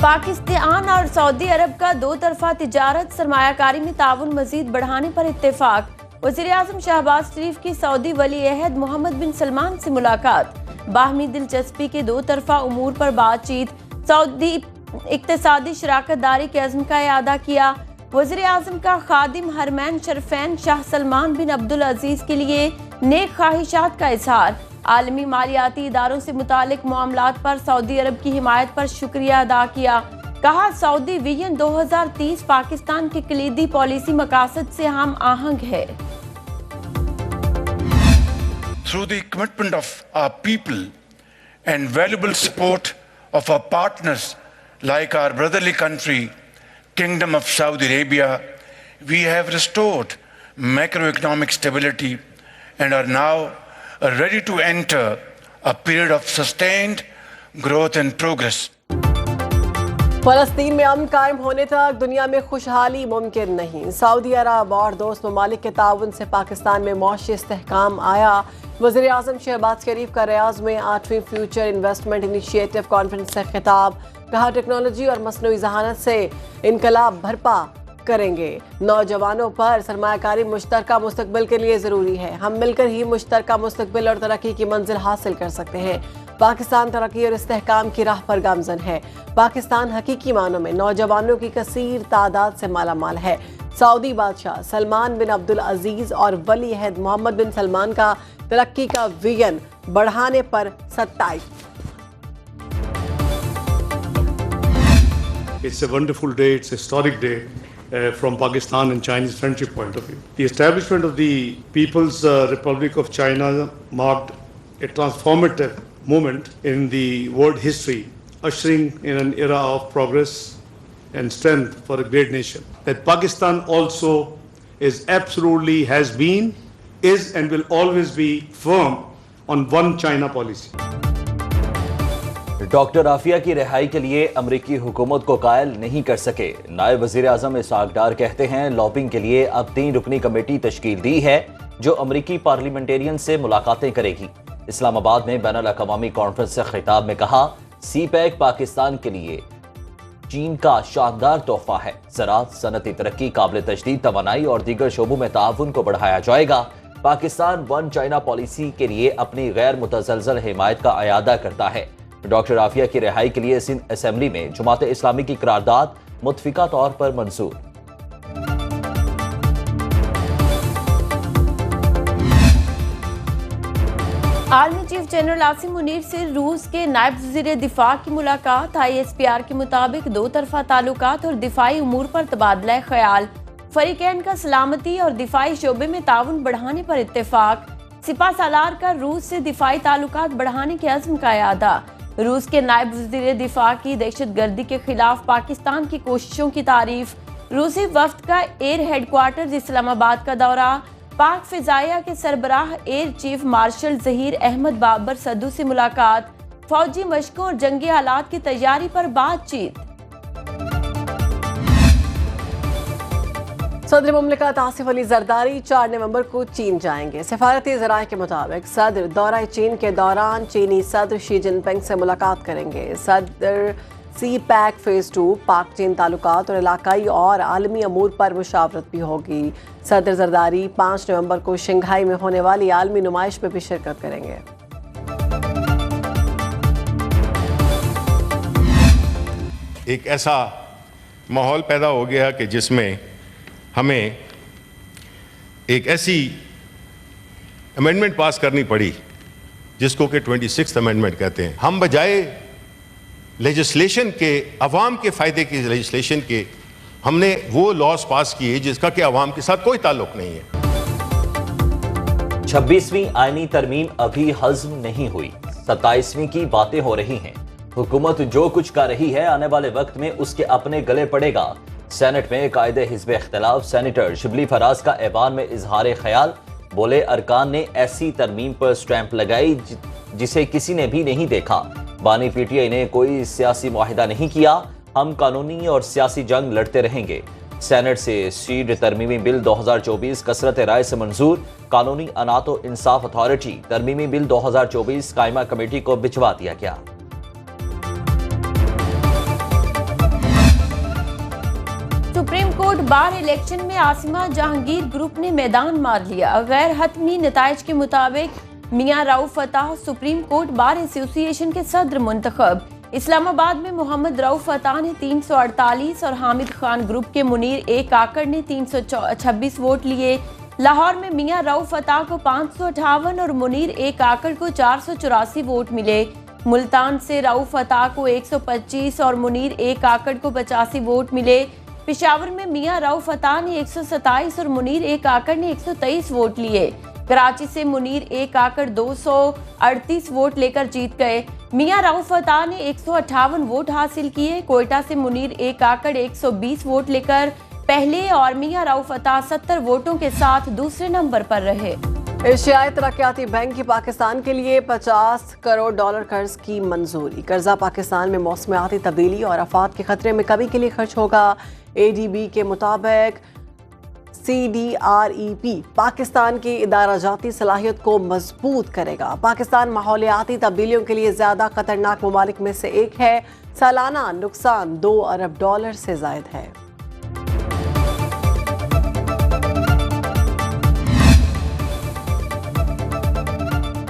पाकिस्तान और सऊदी अरब का दो तरफा तिजारत सरमायाकारी में ताउन मजीद बढ़ाने पर इत्तेफाक। वज़ीर-ए-आज़म शहबाज शरीफ की सऊदी वली अहद मोहम्मद बिन सलमान से मुलाकात। बाहमी दिलचस्पी के दो तरफा उमूर पर बातचीत। सऊदी इक्तिसादी शराकत दारी के अज़्म का इआदा किया। वज़ीर-ए-आज़म का खादिम हरमैन शरफैन शाह सलमान बिन अब्दुल अजीज के लिए नेक ख्वाहिशात का इजहार। आलमी मालियाती इदारों से मुतालिक मामलात पर सऊदी अरब की हिमायत पर शुक्रिया अदा किया। कहा, सऊदी विजन 2030 पाकिस्तान के कलीदी पॉलिसी मकासद से हम आहंग है। Through the commitment of our people and valuable support of our partners like our brotherly country, Kingdom of Saudi Arabia, we have restored macroeconomic stability and are now ready to enter a period of sustained growth and progress. फलस्तीन में अमन कायम होने तक दुनिया में खुशहाली मुमकिन नहीं। Saudi अरब और दोस्त ममालिक के ताउन से पाकिस्तान में मौशी इस्तेहकाम आया। वज़ीर-ए-आज़म शहबाज शरीफ का रियाज में 8वीं फ्यूचर इन्वेस्टमेंट इनिशिएटिव कॉन्फ्रेंस से खिताब। कहा, टेक्नोलॉजी और मसनूई जहानत से इनकलाब बर्पा करेंगे। नौजवानों पर सरमायाकारी मुश्तरका मुस्तकबिल के लिए ज़रूरी है। हम मिलकर ही मुश्तरका मुस्तकबिल और तरक्की की मंजिल हासिल कर सकते हैं। पाकिस्तान तरक्की और इस्तेहकाम की राह पर गामजन है। पाकिस्तान हकीकी मानों में नौजवानों की कसीर तादाद से मालामाल है। सऊदी बादशाह सलमान बिन अब्दुल अजीज और वली अहद मोहम्मद बिन सलमान का तरक्की का विजन बढ़ाने पर सत्ताई। It's a wonderful day, it's a historic day from Pakistan and Chinese friendship point of view. The establishment of the People's Republic of China marked a transformative moment in the world history, ushering in an era of progress and strength for a great nation. That Pakistan also is absolutely has been, is and will always be firm on one China policy. Doctor Aafia की रिहाई के लिए अमरीकी हुकूमत को कायल नहीं कर सके। नायब वज़ीर आज़म इसहाक डार कहते हैं, लॉबिंग के लिए अब 3 रुकनी कमेटी तश्कील दी है जो अमरीकी पार्लियामेंटेरियन से मुलाकातें करेगी। इस्लामाबाद में बैनुल अक़वामी कॉन्फ्रेंस से खिताब में कहा, CPEC पाकिस्तान के लिए चीन का शानदार तोहफा है। ज़राअत, सनती तरक्की, काबिल तजदीद तवानाई और दीगर शोबों में ताउन को बढ़ाया जाएगा। पाकिस्तान वन चाइना पॉलिसी के लिए अपनी गैर मुतज़लज़ल हिमायत का अयादा करता है। डॉक्टर आफिया की रिहाई के लिए सिंध असेंबली में जमात इस्लामी की करारदाद मुतफिका तौर पर मंजूर। Army chief general Asim Munir से रूस के नायब वज़ीर दिफा की मुलाकात। ISPR के मुताबिक दो तरफा ताल्लुकात और दिफाई उमूर पर तबादला ख्याल। फरीकैन का सलामती और दिफाई शोबे में ताउन बढ़ाने पर इत्तेफाक। सिपा सालार का रूस से दिफाई ताल्लुकात बढ़ाने के अज़्म का इआदा। रूस के नायब वज़ीर दिफा की दहशतगर्दी के खिलाफ पाकिस्तान की कोशिशों की तारीफ। रूसी वफ्द का एयर हेडक्वार्टर इस्लामाबाद का दौरा। पाक फ़िज़ाइया के सरबराह air chief marshal Zaheer Ahmad Babar Sidhu से मुलाकात। फौजी मशकों और जंगी हालात की तैयारी पर बातचीत। सदर मुमलिकत आसिफ अली जरदारी 4 नवंबर को चीन जाएंगे। सफारती ज़राए के मुताबिक सदर दौरा चीन के दौरान चीनी सदर शी जिनपिंग से मुलाकात करेंगे। सदर CPEC फ़ेज़ 2 पाक चीन ताल्लुकात और इलाकाई और आलमी अमूर पर मुशावरत भी होगी। सदर जरदारी 5 नवंबर को शंघाई में होने वाली आलमी नुमाइश में भी शिरकत करेंगे। एक ऐसा माहौल पैदा हो गया कि जिसमें हमें एक ऐसी अमेंडमेंट पास करनी पड़ी जिसको कि 26th अमेंडमेंट कहते हैं। हम बजाय लेजिस्लेशन के, अवाम के फ़ायदे की लेजिस्लेशन के, हमने वो लॉज पास किए जिसका कि अवाम के साथ कोई ताल्लुक नहीं है। 26वीं आईनी तरमीम अभी हज़म नहीं हुई, 27वीं की बातें हो रही हैं। हुकूमत जो कुछ कर रही है आने वाले वक्त में उसके अपने गले पड़ेगा। सेनेट में कायदे हिज़्ब इख्तिलाफ सेनेटर शिबली फराज का ऐवान में इजहार ख्याल। बोले, अरकान ने ऐसी तरमीम पर स्टैंप लगाई जिसे किसी ने भी नहीं देखा। बानी PTI ने कोई सियासी मुआहिदा नहीं किया। हम कानूनी और सियासी जंग लड़ते रहेंगे। सेनेट से सीड तरमीमी बिल 2024 कसरत राय से मंजूर। कानूनी अनात व इंसाफ अथॉरिटी तरमीमी बिल 2024 कायमा कमेटी को भिजवा दिया गया। कोर्ट बार इलेक्शन में आसिमा जहांगीर ग्रुप ने मैदान मार लिया। गैर हतमी नताइज के मुताबिक मियां Rauf Fatah supreme court bar association के सदर मुंतखब। इस्लामाबाद में मोहम्मद रऊफ फताह ने 348 और हामिद खान ग्रुप के मुनीर ए काकड़ ने 326 वोट लिए। लाहौर में मियां रऊफ फताह को 558 और मुनीर ए काकड़ को 484 वोट मिले। मुल्तान से रऊफ फताह को 125 और मुनीर ए काकड़ को 85 वोट मिले। पेशावर में मियां रऊफ फताह ने 127 और मुनीर ए काकड़ ने 123 वोट लिए। कराची से मुनीर ए काकड़ 238 वोट लेकर जीत गए। मियां रऊफ फताह ने 158 वोट हासिल किए। कोयटा से मुनीर ए काकड़ 120 वोट लेकर पहले और मियां रऊफ फताह 70 वोटों के साथ दूसरे नंबर पर रहे। एशियाई तरक्याती बैंक की पाकिस्तान के लिए $50 करोड़ कर्ज की मंजूरी। कर्जा पाकिस्तान में मौसमियाती तब्दीली और आफात के खतरे में कमी के लिए खर्च होगा। ADB के मुताबिक CDREP पाकिस्तान की इदाराजाती सलाहियत को मजबूत करेगा। पाकिस्तान माहौलियाती तब्दीलियों के लिए ज्यादा खतरनाक ममालिक में से एक है। सालाना नुकसान $2 अरब से जायद है।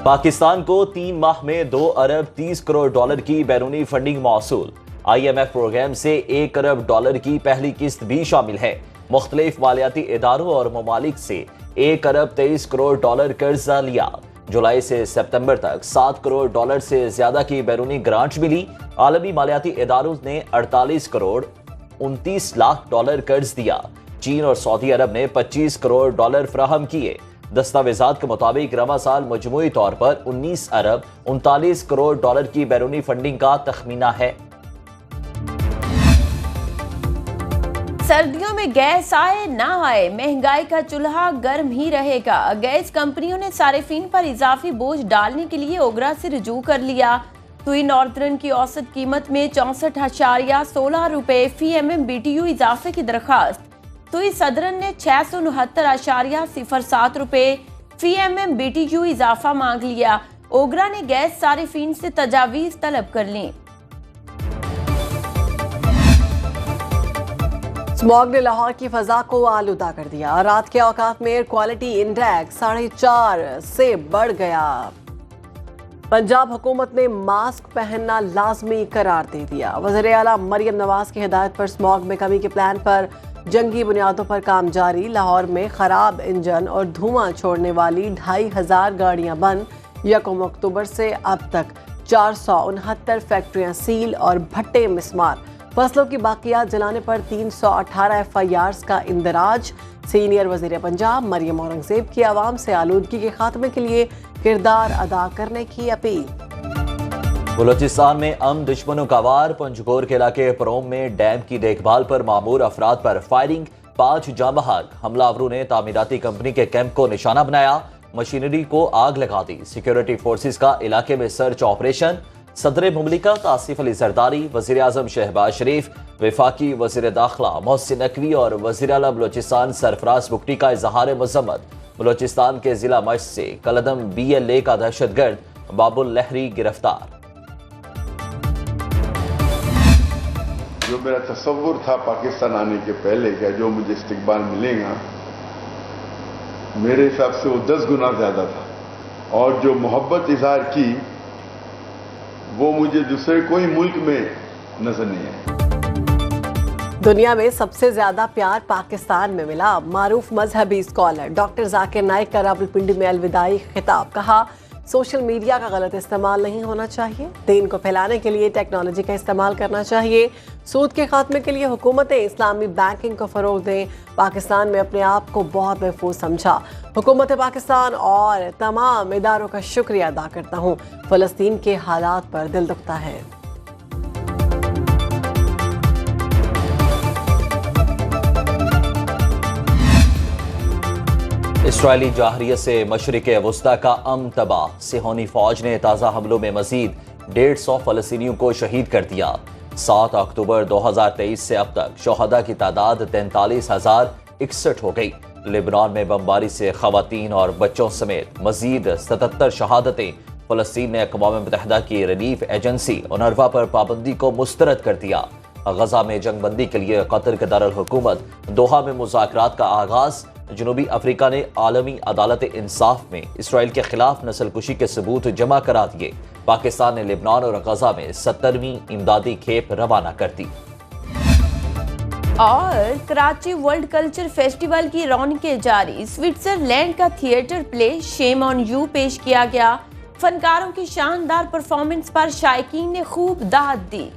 पाकिस्तान को 3 माह में $2 अरब 30 करोड़ की बैरूनी फंडिंग मौसूल। IMF प्रोग्राम से $1 अरब की पहली किस्त भी शामिल है। मुख्तलिफ मालियाती इदारों और ममालिक से $1 अरब 23 करोड़ कर्जा लिया। जुलाई से सितंबर तक $7 करोड़ से ज्यादा की बैरूनी ग्रांट मिली। आलमी मालियाती इदारों ने $48 करोड़ 29 लाख कर्ज दिया। चीन और सऊदी अरब ने $25 करोड़ फराहम किए। दस्तावेजात के मुताबिक रवा साल मजमूई तौर पर $19 अरब 39 करोड़ की बैरूनी फंडिंग का तखमीना है। सर्दियों में गैस आए ना आए, महंगाई का चूल्हा गर्म ही रहेगा। गैस कंपनियों ने सारिफीन पर इजाफी बोझ डालने के लिए ओगरा से रुजू कर लिया। सुई नॉर्दर्न की औसत कीमत में 64.16 रुपए फी MMBTU इजाफे की दरखास्त। सुई सदरन ने 669.07 रुपए फी MMBTU इजाफा मांग लिया। ओगरा ने गैस सारिफीन से तजावीज तलब कर ली। स्मॉग ने लाहौर की फजा को आलूदा कर दिया। रात के औकात में एयर क्वालिटी इंडेक्स 4.5 से बढ़ गया। पंजाब हुकूमत ने मास्क पहनना लाजमी करार दे दिया। वज़ीर आला मरियम नवाज की हिदायत पर स्मॉग में कमी के प्लान पर जंगी बुनियादों पर काम जारी। लाहौर में खराब इंजन और धुआं छोड़ने वाली 2500 गाड़ियां बंद। 1 अक्टूबर से अब तक 469 फैक्ट्रियां सील और भट्टे मिस्मार। फसलों की बाकियात जलाने पर 318 FIRs का इंदराज। सीनियर वजीर पंजाब मरियम औरंगजेब की आवाम से आलूदगी के खात्मे के लिए किरदार अदा करने की अपील। बलूचिस्तान में दुश्मनों का वार। पंजगोर के इलाके परोम में डैम की देखभाल पर मामूर अफराद पर फायरिंग। 5 जांबहक हमलावरों ने तामीराती कंपनी के कैंप को निशाना बनाया। मशीनरी को आग लगा दी। सिक्योरिटी फोर्सेस का इलाके में सर्च ऑपरेशन। सदर मुमलिकत आसिफ अली जरदारी, वजीर आजम शहबाज शरीफ, वफाकी वजीर दाखिला मोहसिन नकवी और वजीर आला बलूचिस्तान सरफराज बुगटी का इजहार मजम्मत। बलूचिस्तान के जिला मश्क से कलदम BLA का दहशतगर्द बाबुल लहरी गिरफ्तार। जो मेरा तसव्वुर था पाकिस्तान आने के पहले का, जो मुझे इस्तकबाल मिलेगा, मेरे हिसाब से वो 10 गुना ज्यादा था। और जो मोहब्बत इजहार की वो मुझे दूसरे कोई मुल्क में नजर नहीं आया। दुनिया में सबसे ज्यादा प्यार पाकिस्तान में मिला। मारूफ मजहबी स्कॉलर डॉक्टर जाकिर नाइक का रावलपिंडी में अलविदाई खिताब। कहा, सोशल मीडिया का गलत इस्तेमाल नहीं होना चाहिए। दीन को फैलाने के लिए टेक्नोलॉजी का इस्तेमाल करना चाहिए। सूद के खात्मे के लिए हुकूमतें इस्लामी बैंकिंग को फरोग दें। पाकिस्तान में अपने आप को बहुत महफूज समझा। हुकूमत पाकिस्तान और तमाम इदारों का शुक्रिया अदा करता हूँ। फ़लस्तीन के हालात पर दिल दुखता है। इसराइली जाहरियत से मशरिक वस्ता का तबाह। सिहोनी फौज ने ताज़ा हमलों में मजीद 150 फ़लस्तीनियों को शहीद कर दिया। 7 अक्टूबर 2023 से अब तक शोहदा की तादाद 43,061 हो गई। लेबनान में बमबारी से खवातीन और बच्चों समेत मजीद 77 शहादतें। फ़लस्तीन ने अक़वाम मुत्तहिदा की रिलीफ एजेंसी UNRWA पर पाबंदी को मुस्तरद कर दिया। गजा में जंगबंदी के लिए कतर के दारुल हुकूमत दोहा में मुज़ाकरात का आगाज। जनूबी अफ्रीका ने आलमी अदालत इंसाफ में इसराइल के खिलाफ नस्लकुशी के सबूत जमा करा दिए। पाकिस्तान ने लेबनान और गजा में 70वीं इमदादी खेप रवाना कर दी। और कराची वर्ल्ड कल्चर फेस्टिवल की रौनकें जारी। स्विट्जरलैंड का theatre play shame on you पेश किया गया। फनकारों की शानदार परफॉर्मेंस पर शायकीन ने खूब दाद दी।